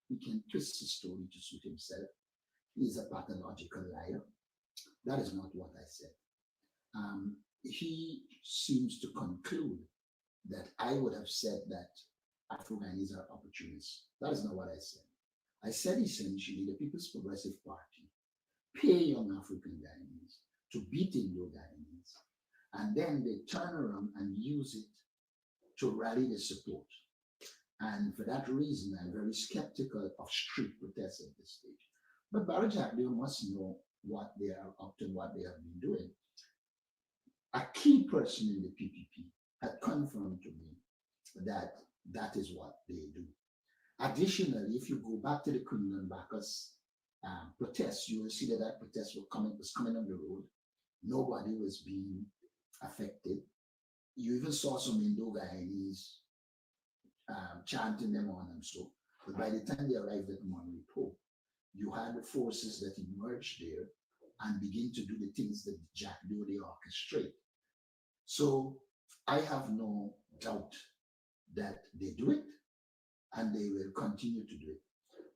He can twist the story to suit himself. He's a pathological liar. That is not what I said. He seems to conclude that I would have said that Afro-Guyanese are opportunists. That is not what I said. I said essentially the People's Progressive Party pay young African Guyanese to beat Indo-Guyanese, and then they turn around and use it to rally the support. And for that reason, I'm very skeptical of street protests at this stage. But Barra Jagdeo must know what they are up to and what they have been doing. A key person in the PPP had confirmed to me that that is what they do. Additionally, if you go back to the Queen and Bacchus protests, you will see that that protest was coming on the road. Nobody was being affected. You even saw some Indo-Guyanese chanting them on and so. But by the time they arrived at Monrepo, you had the forces that emerged there and begin to do the things that Jagdeo they orchestrate. So I have no doubt that they do it and they will continue to do it.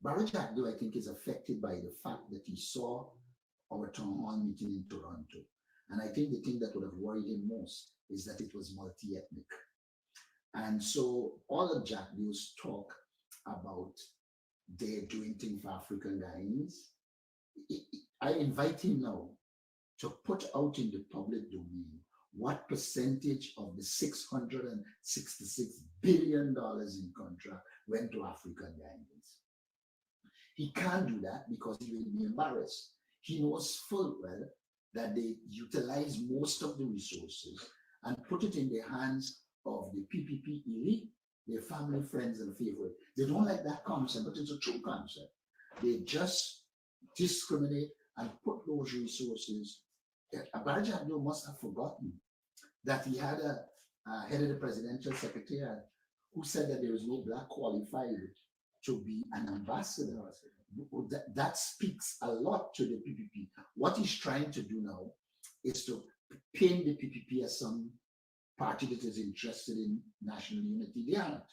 Barra Jagdeo, I think, is affected by the fact that he saw our town hall meeting in Toronto. And I think the thing that would have worried him most is that it was multi-ethnic. And so all of Jagdeo's talk about they're doing things for African Guyanese, I invite him now to put out in the public domain what percentage of the $666 billion in contract went to African Guyanese. He can't do that because he will be embarrassed. He knows full well that they utilize most of the resources and put it in the hands of the PPP elite, their family, friends, and favorite. They don't like that concept, but it's a true concept. They just discriminate and put those resources. Barra Jagdeo must have forgotten that he had a head of the presidential secretariat who said that there is no black qualified to be an ambassador. That speaks a lot to the PPP. What he's trying to do now is to paint the PPP as some party that is interested in national unity. They aren't.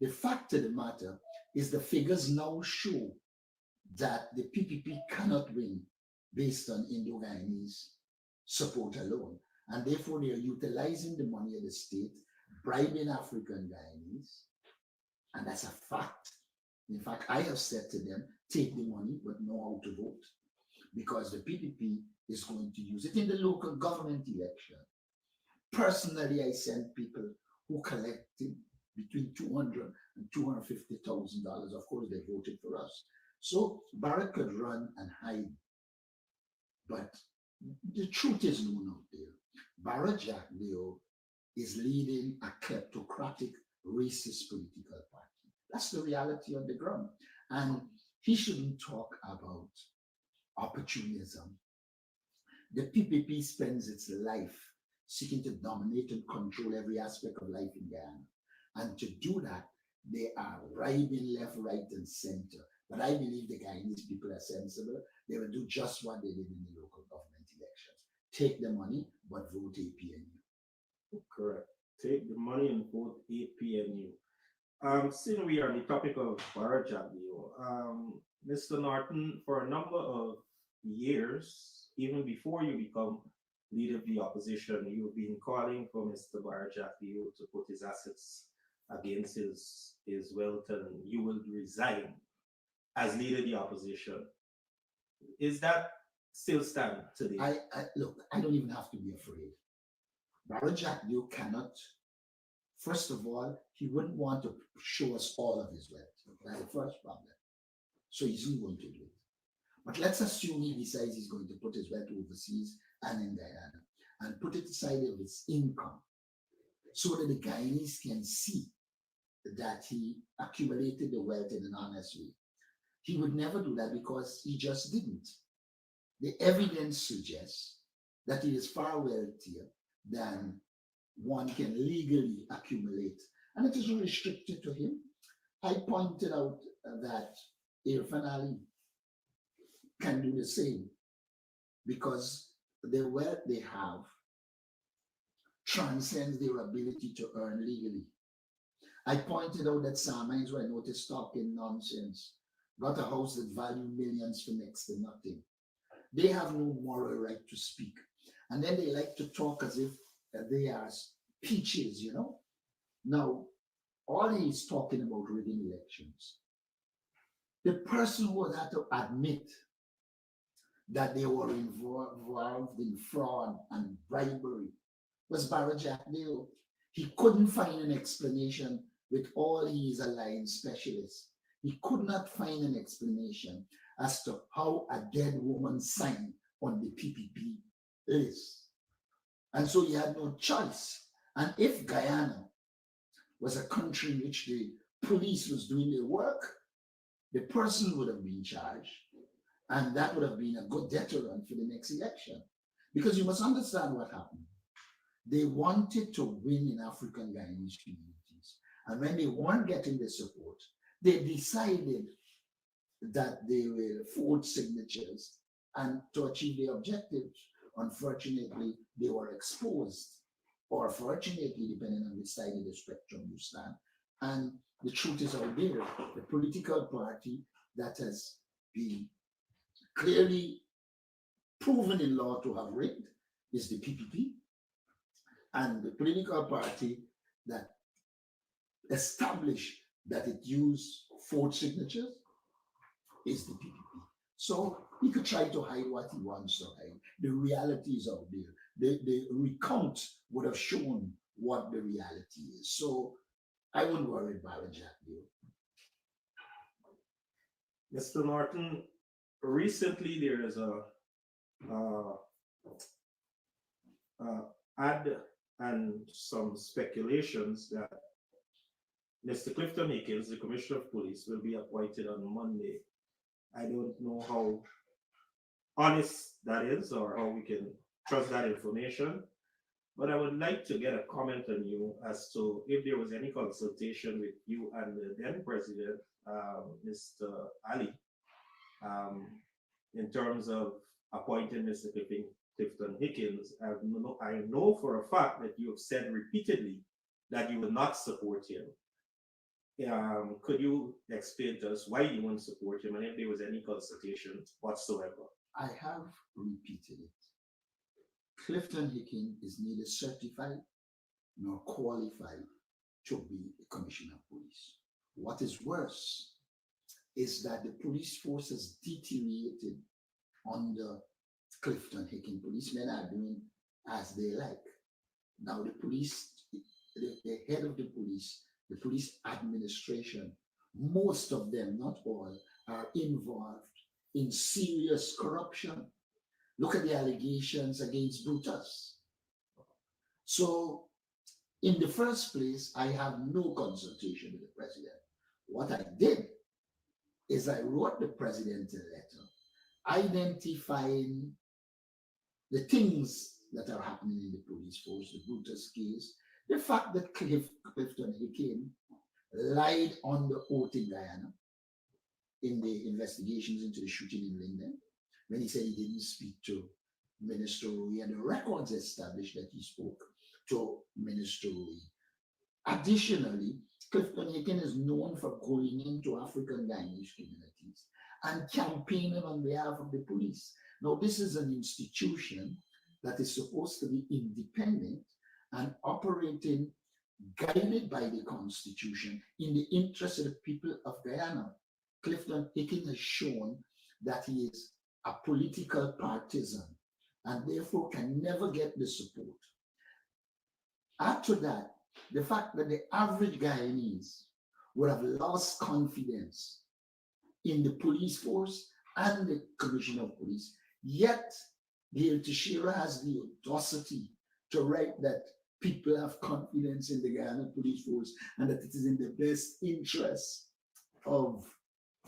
The fact of the matter is the figures now show that the PPP cannot win based on Indo-Guyanese support alone. And therefore, they are utilizing the money of the state, bribing African Guyanese. And that's a fact. In fact, I have said to them, take the money, but know how to vote. Because the PPP is going to use it in the local government election. Personally, I sent people who collected between $200,000 and $250,000. Of course, they voted for us. So Barra could run and hide. But the truth is known out there. Barra Jagdeo is leading a kleptocratic, racist political party. That's the reality on the ground. And he shouldn't talk about opportunism. The PPP spends its life seeking to dominate and control every aspect of life in Guyana. And to do that, they are bribing left, right, and center. But I believe the Guyanese people are sensible. They will do just what they did in the local government elections. Take the money, but vote APNU. Correct. Take the money and vote APNU. Since we are on the topic of Barra Jagdeo, Mr. Norton, for a number of years, even before you become leader of the opposition, you've been calling for Mr. Barra Jagdeo to put his assets against his wealth, and you will resign as leader of the opposition. Is that still stand today? Look, I don't even have to be afraid. Barra Jagdeo cannot. First of all, he wouldn't want to show us all of his wealth. That's the first problem. So he's not going to do it. But let's assume he decides he's going to put his wealth overseas and in Guyana and put it aside of his income so that the Guyanese can see that he accumulated the wealth in an honest way. He would never do that because he just didn't. The evidence suggests that he is far wealthier than one can legally accumulate. And it is restricted to him. I pointed out that Kelvin Alleyne can do the same because the wealth they have transcends their ability to earn legally. I pointed out that Sam Hines were noticed talking nonsense got a house that value millions for next to nothing. They have no moral right to speak. And then they like to talk as if they are peaches, you know. Now, all he's talking about rigging elections. The person who had to admit that they were involved in fraud and bribery was Barra Jackdale. He couldn't find an explanation with all his alliance specialists. He could not find an explanation as to how a dead woman signed on the PPP list. And so he had no choice. And if Guyana was a country in which the police was doing their work, the person would have been charged, and that would have been a good deterrent for the next election. Because you must understand what happened. They wanted to win in African Guyanese communities. And when they weren't getting the support, they decided that they will forge signatures and to achieve their objectives. Unfortunately, they were exposed, or fortunately, depending on which side of the spectrum you stand. And the truth is out there. The political party that has been clearly proven in law to have rigged is the PPP. And the political party that established that it used forged signatures is the PPP. So he could try to hide what he wants to hide. The reality is out there. The recount would have shown what the reality is. So I wouldn't worry about it, Jack. Mr. Norton, recently there is a ad and some speculations that Mr. Clifton Hicks, the Commissioner of Police, will be appointed on Monday. I don't know how honest that is or how we can trust that information, but I would like to get a comment on you as to if there was any consultation with you and the then President, Mr. Alleyne, in terms of appointing Mr. Clifton Hicks. I know for a fact that you have said repeatedly that you will not support him. Could you explain to us why you won't support him and if there was any consultation whatsoever? I have repeated it. Clifton Hicks is neither certified nor qualified to be a commissioner of police. What is worse is that the police force has deteriorated under Clifton Hicks. Policemen are doing as they like. Now the police, the head of the police administration, most of them, not all, are involved in serious corruption. Look at the allegations against Brutus. So, in the first place, I have no consultation with the president. What I did is I wrote the president a letter identifying the things that are happening in the police force, the Brutus case, the fact that Clifton Hicks lied on the oath in Guyana in the investigations into the shooting in Linden, when he said he didn't speak to Minister Rui, and the records established that he spoke to Minister Rui. Additionally, Clifton Hicks is known for going into African Guyanese communities and campaigning on behalf of the police. Now, this is an institution that is supposed to be independent and operating guided by the Constitution in the interest of the people of Guyana. Clifton Hicks has shown that he is a political partisan and therefore can never get the support. Add to that the fact that the average Guyanese would have lost confidence in the police force and the Commissioner of Police, yet the Teixeira has the audacity to write that people have confidence in the Guyana police force and that it is in the best interest of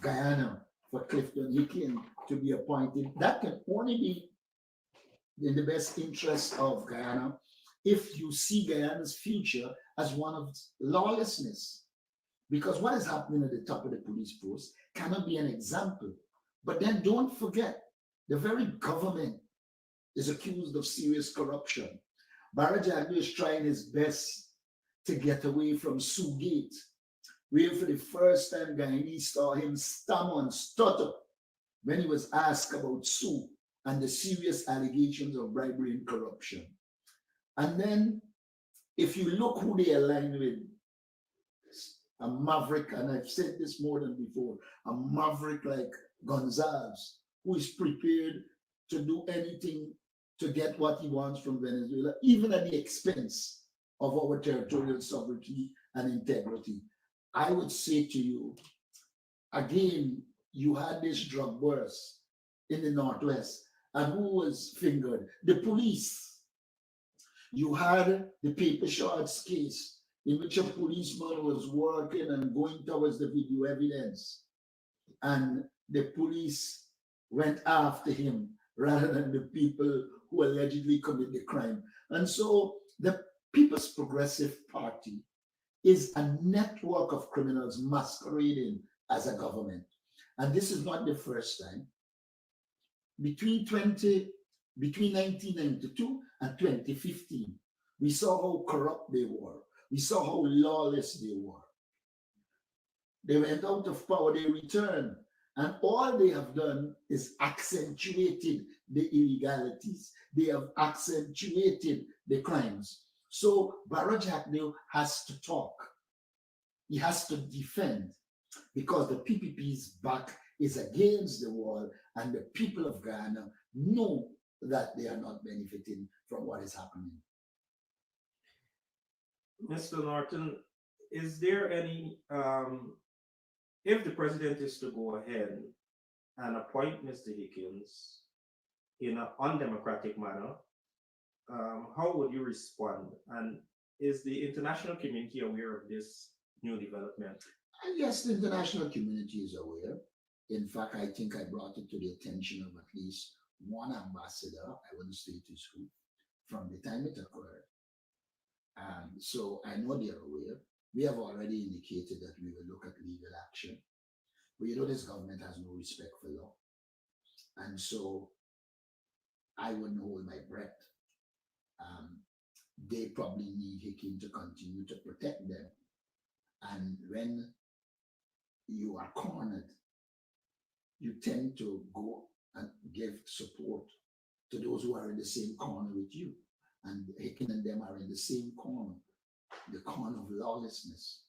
Guyana for Clifton Hicks to be appointed. That can only be in the best interest of Guyana if you see Guyana's future as one of lawlessness. Because what is happening at the top of the police force cannot be an example. But then don't forget, the very government is accused of serious corruption. Barra Jackdale is trying his best to get away from Sugate. where for the first time Guyanese saw him stammer and stutter when he was asked about Sue and the serious allegations of bribery and corruption. And then, if you look who they align with, a maverick, and I've said this more than before, a maverick like Gonzalez, who is prepared to do anything to get what he wants from Venezuela, even at the expense of our territorial sovereignty and integrity. I would say to you, again, you had this drug burst in the Northwest, and who was fingered? The police. You had the paper shards case in which a policeman was working and going towards the video evidence, and the police went after him rather than the people who allegedly commit the crime. And so the People's Progressive Party is a network of criminals masquerading as a government. And this is not the first time. Between 1992 and 2015, we saw how corrupt they were. We saw how lawless they were. They went out of power, they returned. And all they have done is accentuated the illegalities. They have accentuated the crimes. So Barra Jackdaw has to talk. He has to defend, because the PPP's back is against the wall, and the people of Ghana know that they are not benefiting from what is happening. Mr. Norton, is there any, if the president is to go ahead and appoint Mr. Hickens in an undemocratic manner, how would you respond? And is the international community aware of this new development? Yes, the international community is aware. In fact, I think I brought it to the attention of at least one ambassador, I wouldn't state his who, from the time it occurred. So I know they are aware. We have already indicated that we will look at legal action. But you know, this government has no respect for law. And so I wouldn't hold my breath. They probably need Hickey to continue to protect them. And when you are cornered, you tend to go and give support to those who are in the same corner with you. And Hickey and them are in the same corner, the corner of lawlessness,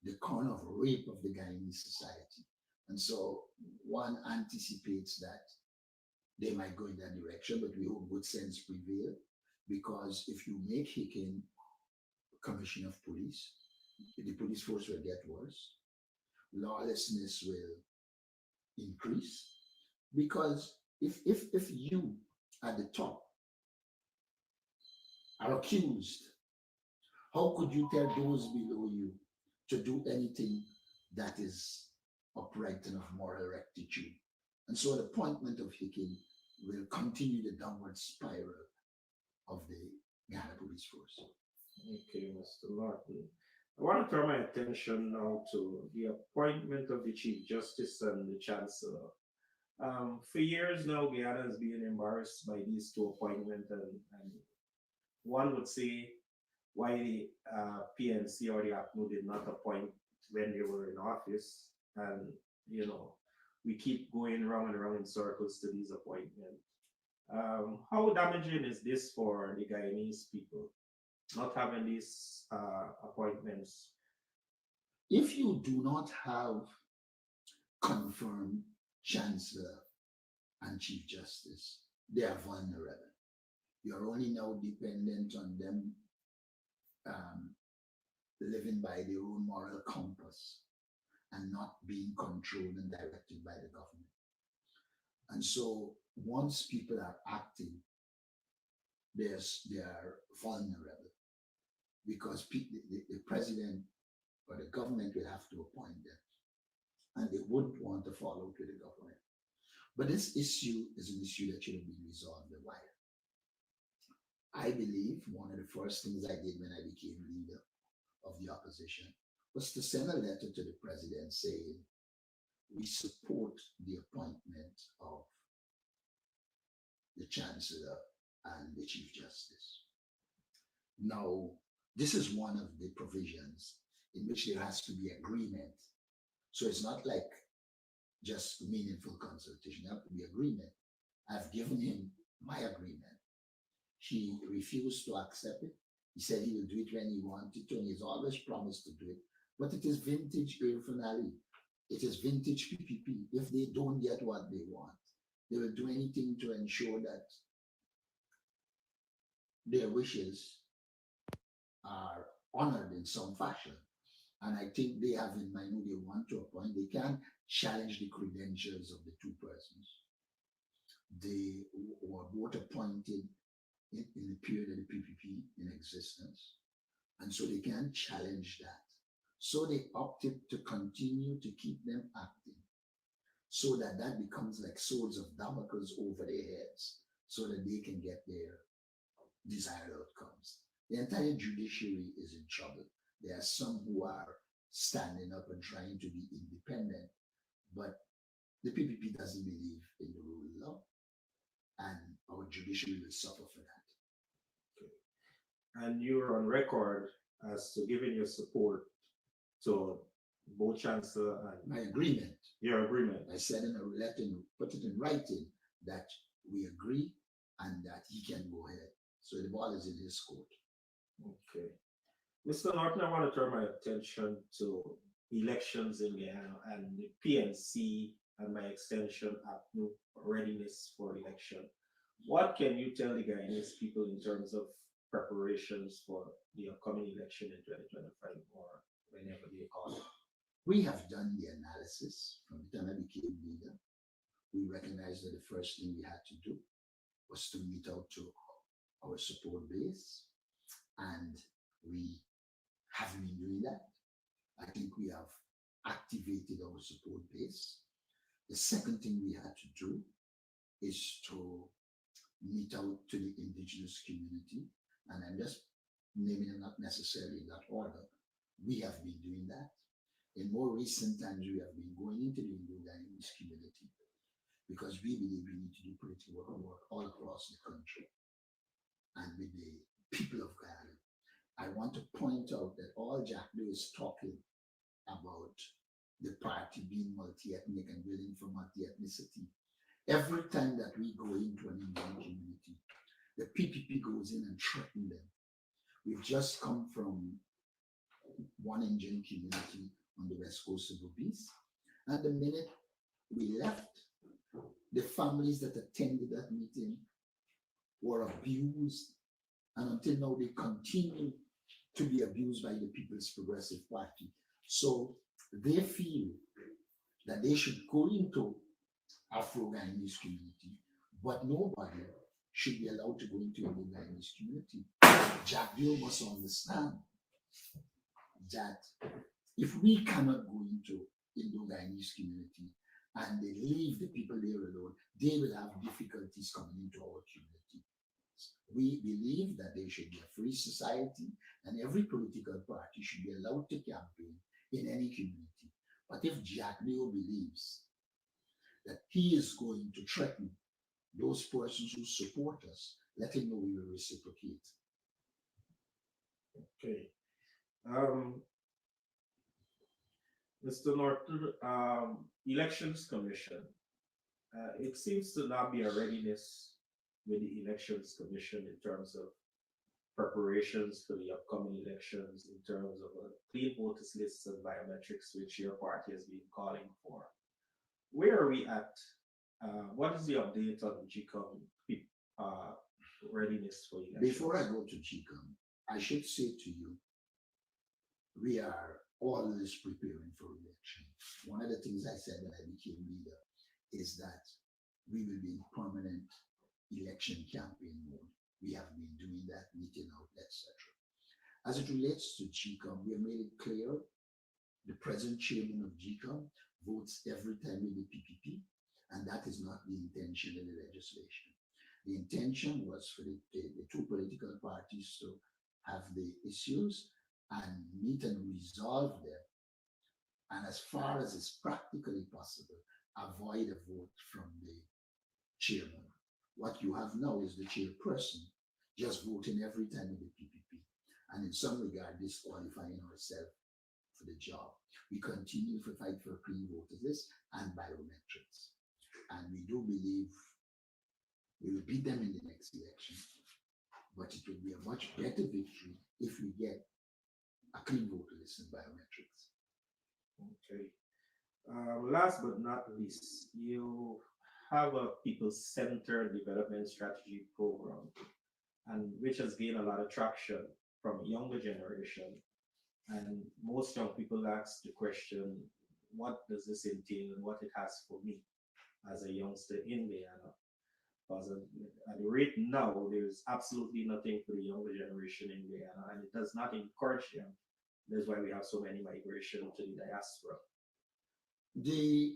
the corner of rape of the Guyanese society. And so one anticipates that they might go in that direction, but we hope good sense prevail, because if you make Hickey commissioner of police, the police force will get worse, lawlessness will increase, because if you at the top are accused, how could you tell those below you to do anything that is upright and of moral rectitude? And so the appointment of Hickey will continue the downward spiral of the Ghana police force. Okay, Mr. Norton. I want to turn my attention now to the appointment of the Chief Justice and the Chancellor. For years now, Guyana has been embarrassed by these two appointments, and one would say why the PNC or the APNU did not appoint when they were in office. And, you know, we keep going round and round in circles to these appointments. How damaging is this for the Guyanese people, not having these appointments? If you do not have confirmed Chancellor and Chief Justice, they are vulnerable. You're only now dependent on them living by their own moral compass and not being controlled and directed by the government. And so once people are acting, they are vulnerable, because the president or the government will have to appoint them, and they wouldn't want to follow to the government. But this issue is an issue that should have been resolved a while. I believe one of the first things I did when I became leader of the opposition was to send a letter to the president saying, we support the appointment of the Chancellor and the Chief Justice. Now, this is one of the provisions in which there has to be agreement. So it's not like just meaningful consultation. There has to be agreement. I've given him my agreement. He refused to accept it. He said he will do it when he wanted to, and he's always promised to do it. But it is vintage Clifton Alleyne. It is vintage PPP. If they don't get what they want, they will do anything to ensure that their wishes are honored in some fashion. And I think they have in mind who they want to appoint. They can challenge the credentials of the two persons. They were both appointed in the period of the PPP in existence. And so they can challenge that. So they opted to continue to keep them acting so that that becomes like swords of Damocles over their heads so that they can get their desired outcomes. The entire judiciary is in trouble. There are some who are standing up and trying to be independent, but the PPP doesn't believe in the rule of law, and our judiciary will suffer for that. And you're on record as to giving your support to both Chancellor and My agreement, your agreement. I said in a letter, put it in writing, that we agree and that he can go ahead. So the ball is in his court. Okay. Mr. Norton, I want to turn my attention to elections in Guyana and the PNC and my extension at Readiness for election. What can you tell the Guyanese people in terms of preparations for the upcoming election in 2025 or whenever they call it? We have done the analysis from the time I became leader. We recognized that the first thing we had to do was to meet out to our support base, and we have been doing that. I think we have activated our support base. The second thing we had to do is to meet out to the indigenous community, and I'm just naming them not necessarily in that order. We have been doing that. In more recent times, we have been going into the Indo-Guyanese community because we believe we need to do political work all across the country and with the people of Guyana. I want to point out that all Jack Doe is talking about the party being multi-ethnic and willing for multi-ethnicity. Every time that we go into an Indian community, the PPP goes in and threatens them. We've just come from one Indian community on the west coast of Obese, and the minute we left, the families that attended that meeting were abused, and until now they continue to be abused by the People's Progressive Party. So they feel that they should go into Afro-Guyanese community, but nobody should be allowed to go into the Guyanese community. Jack Doe must understand that if we cannot go into Indo-Guyanese community and they leave the people there alone, they will have difficulties coming into our community. We believe that there should be a free society and every political party should be allowed to campaign in any community. But if Jack Doe believes that he is going to threaten those persons who support us, let him know we will reciprocate. Okay. Mr. Norton, Elections Commission. It seems to not be a readiness with the Elections Commission in terms of preparations for the upcoming elections, in terms of a clean voters list and biometrics, which your party has been calling for. Where are we at? What is the update on GCOM readiness for elections? Before I go to GCOM, I should say to you, we are always preparing for election. One of the things I said when I became leader is that we will be in permanent election campaign mode. We have been doing that, meeting out, etc. As it relates to GCOM, we have made it clear the present chairman of GCOM votes every time with the PPP, and that is not the intention of the legislation. The intention was for the two political parties to have the issues and meet and resolve them, and as far as is practically possible, avoid a vote from the chairman. What you have now is the chairperson just voting every time with the PPP, and in some regard disqualifying herself for the job. We continue to fight for clean voters list and biometrics. And we do believe we will beat them in the next election. But it will be a much better victory if we get a clean voter list and biometrics. Okay. Last but not least, you have a people-centered development strategy program, and which has gained a lot of traction from younger generation. And most young people ask the question, what does this entail and what it has for me as a youngster in Guyana? Because at the rate now, there's absolutely nothing for the younger generation in Guyana, and it does not encourage them. That's why we have so many migration to the diaspora. The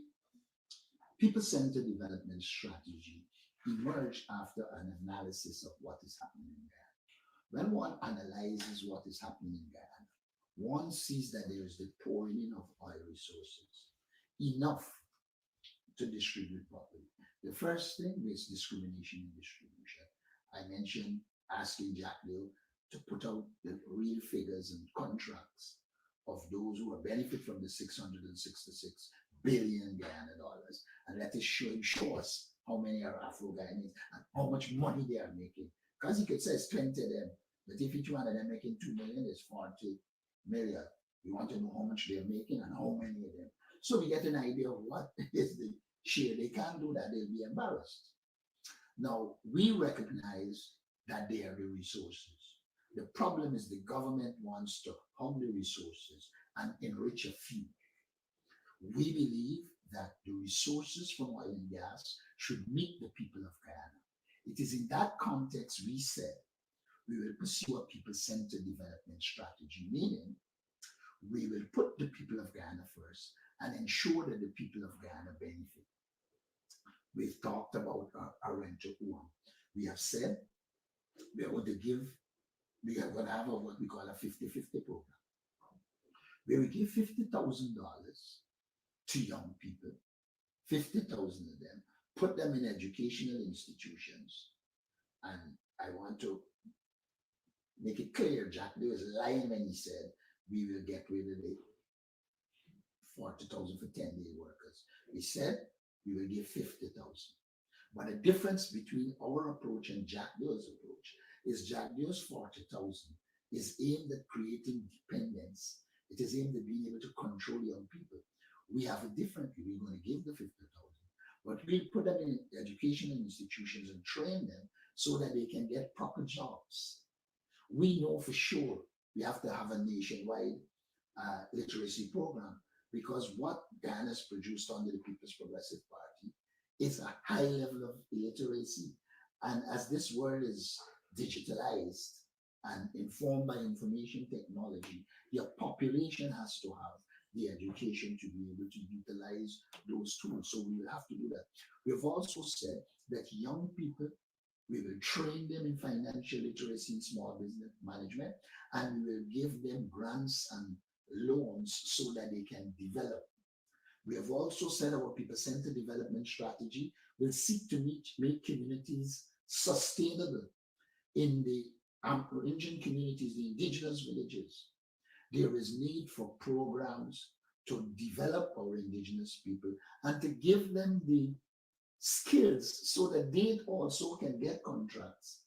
people-centered development strategy emerged after an analysis of what is happening in Guyana. When one analyzes what is happening in Guyana, one sees that there is the pouring in of oil resources, enough to distribute properly. The first thing is discrimination in distribution. I mentioned asking Jack Dill to put out the real figures and contracts of those who will benefit from the 666 billion Guyana dollars, and let it show us how many are Afro-Guyanese and how much money they are making. Because he could say it's 20 of them, but if each one of them making 2 million, it's 40 million. We want to know how much they're making and how many of them. So we get an idea of what is the share. They can't do that, they'll be embarrassed. Now, we recognize that they are the resources. The problem is the government wants to hog the resources and enrich a few. We believe that the resources from oil and gas should meet the people of Guyana. It is in that context we said we will pursue a people-centered development strategy, meaning we will put the people of Guyana first and ensure that the people of Guyana benefit. We've talked about our rent to own. We have said we are going to have what we call a 50-50 program, where we give $50,000 to young people, 50,000 of them, put them in educational institutions. And I want to make it clear, Jack Dill was lying when he said we will get rid of the 40,000 for 10-day workers. We said we will give 50,000. But the difference between our approach and Jack Dill's approach is Jack Dill's 40,000 is aimed at creating dependence. It is aimed at being able to control young people. We have it differently. We're going to give the 50,000, but we'll put them in educational institutions and train them so that they can get proper jobs. We know for sure we have to have a nationwide literacy program, because what Guyana's produced under the People's Progressive Party is a high level of illiteracy. And as this world is digitalized and informed by information technology, your population has to have the education to be able to utilize those tools. So we will have to do that. We've also said that young people, we will train them in financial literacy and small business management, and we will give them grants and loans so that they can develop. We have also said our people-centered development strategy will seek to make communities sustainable. In the Amerindian communities, the indigenous villages, there is need for programs to develop our indigenous people and to give them the skills so that they also can get contracts.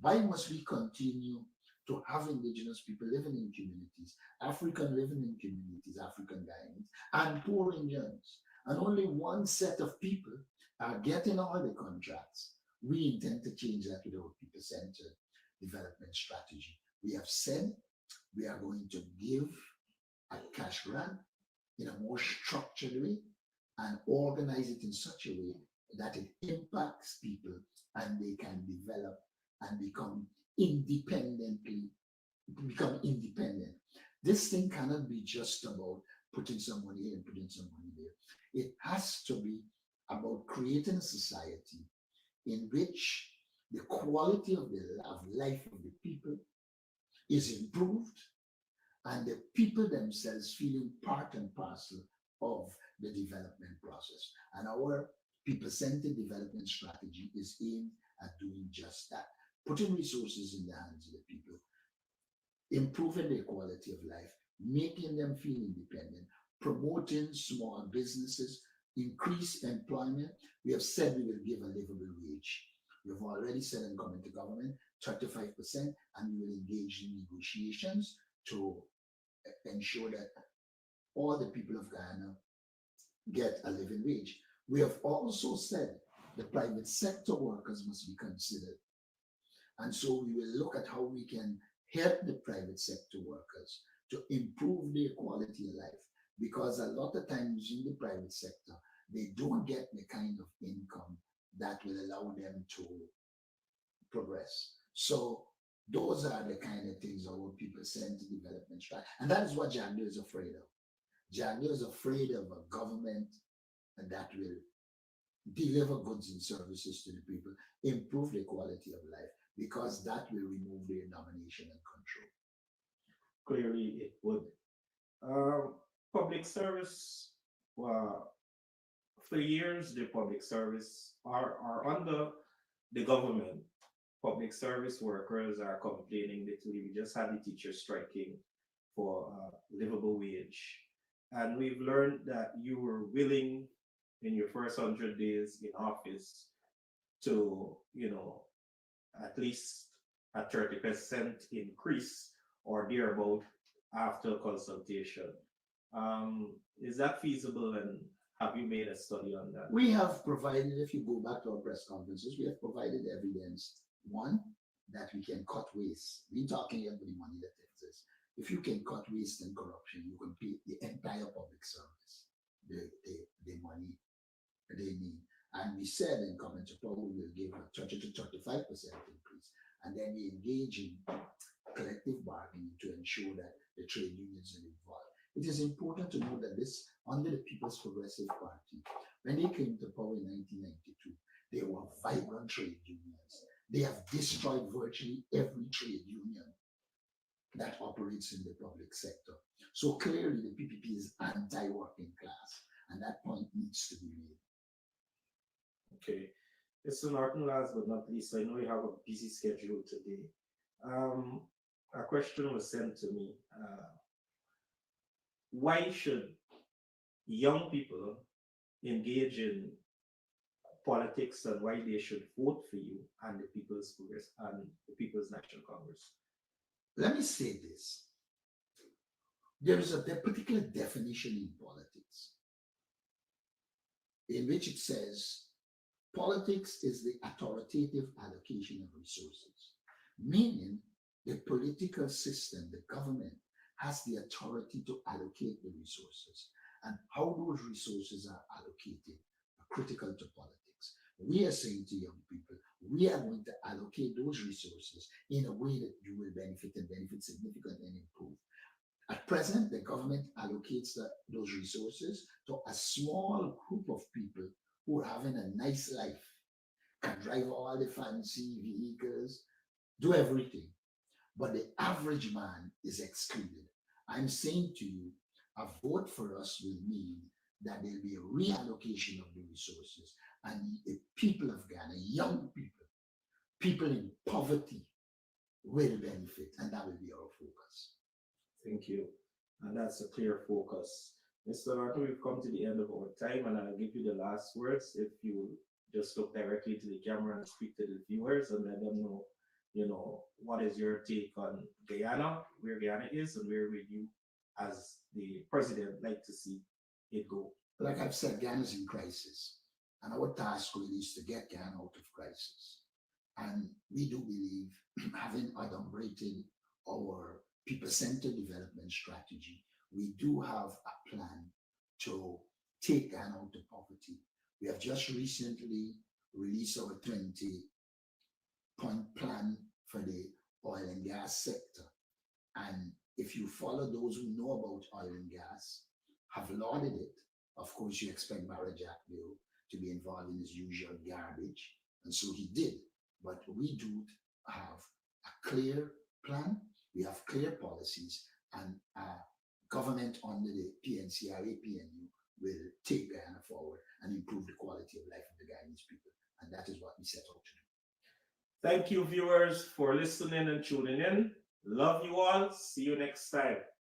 Why must we continue to have indigenous people living in communities, African living in communities, African Guyanese, and poor Indians, and only one set of people are getting all the contracts? We intend to change that with our people-centered development strategy. We have said we are going to give a cash grant in a more structured way and organize it in such a way that it impacts people and they can develop and become independent. This thing cannot be just about putting some money here and putting some money there. It has to be about creating a society in which the quality of life of the people is improved and the people themselves feeling part and parcel of the development process. And our people-centered development strategy is aimed at doing just that, putting resources in the hands of the people, improving their quality of life, making them feel independent, promoting small businesses, increase employment. We have said we will give a livable wage. We have already said in coming to government 35%, and we will engage in negotiations to ensure that all the people of Ghana get a living wage. We have also said the private sector workers must be considered. And so we will look at how we can help the private sector workers to improve their quality of life. Because a lot of times in the private sector, they don't get the kind of income that will allow them to progress. So those are the kind of things our people send to development strategy. And that is what Jagdo is afraid of. Jagdo is afraid of a government that will deliver goods and services to the people, improve the quality of life, because that will remove their domination and control. Clearly, it would. Public service, well, for years, the public service are under the government. Public service workers are complaining bitterly. We just had the teachers striking for livable wage. And we've learned that you were willing in your first 100 days in office to, at least a 30% increase or thereabout after consultation. Is that feasible, and have you made a study on that? We have provided, if you go back to our press conferences, we have provided evidence. One, that we can cut waste. We're talking about the money that exists. If you can cut waste and corruption, you can pay the entire public service the money they need. And we said in coming to power, we will give a 30 to 35% increase. And then we engage in collective bargaining to ensure that the trade unions are involved. It is important to know that this, under the People's Progressive Party, when they came to power in 1992, they were vibrant trade unions. They have destroyed virtually every trade union that operates in the public sector. So clearly the PPP is anti-working class, and that point needs to be made. Okay. Mr. Norton, last but not least, I know you have a busy schedule today. A question was sent to me. Why should young people engage in politics, and why they should vote for you and the People's Congress and the People's National Congress? Let me say this. There is a particular definition in politics in which it says politics is the authoritative allocation of resources, meaning the political system, the government, has the authority to allocate the resources, and how those resources are allocated are critical to politics. We are saying to young people, we are going to allocate those resources in a way that you will benefit and benefit significantly and improve. At present, the government allocates those resources to a small group of people who are having a nice life, can drive all the fancy vehicles, do everything. But the average man is excluded. I'm saying to you, a vote for us will mean that there'll be a reallocation of the resources, and the people of Ghana, young people, people in poverty will benefit, and that will be our focus. Thank you. And that's a clear focus. Mr. Norton, we've come to the end of our time, and I'll give you the last words. If you just look directly to the camera and speak to the viewers and let them know, what is your take on Guyana, where Guyana is, and where would you, as the president, like to see it go? Like I've said, Ghana is in crisis, and our task really is to get Ghana out of crisis. And we do believe, having adumbrated our people-centered development strategy, we do have a plan to take Ghana out of poverty. We have just recently released our 20-point plan for the oil and gas sector. And if you follow those who know about oil and gas, have lauded it, of course you expect Barajak to be involved in his usual garbage, and so he did. But we do have a clear plan, we have clear policies, and government under the PNCRA, PNU will take Guyana forward and improve the quality of life of the Guyanese people. And that is what we set out to do. Thank you, viewers, for listening and tuning in. Love you all. See you next time.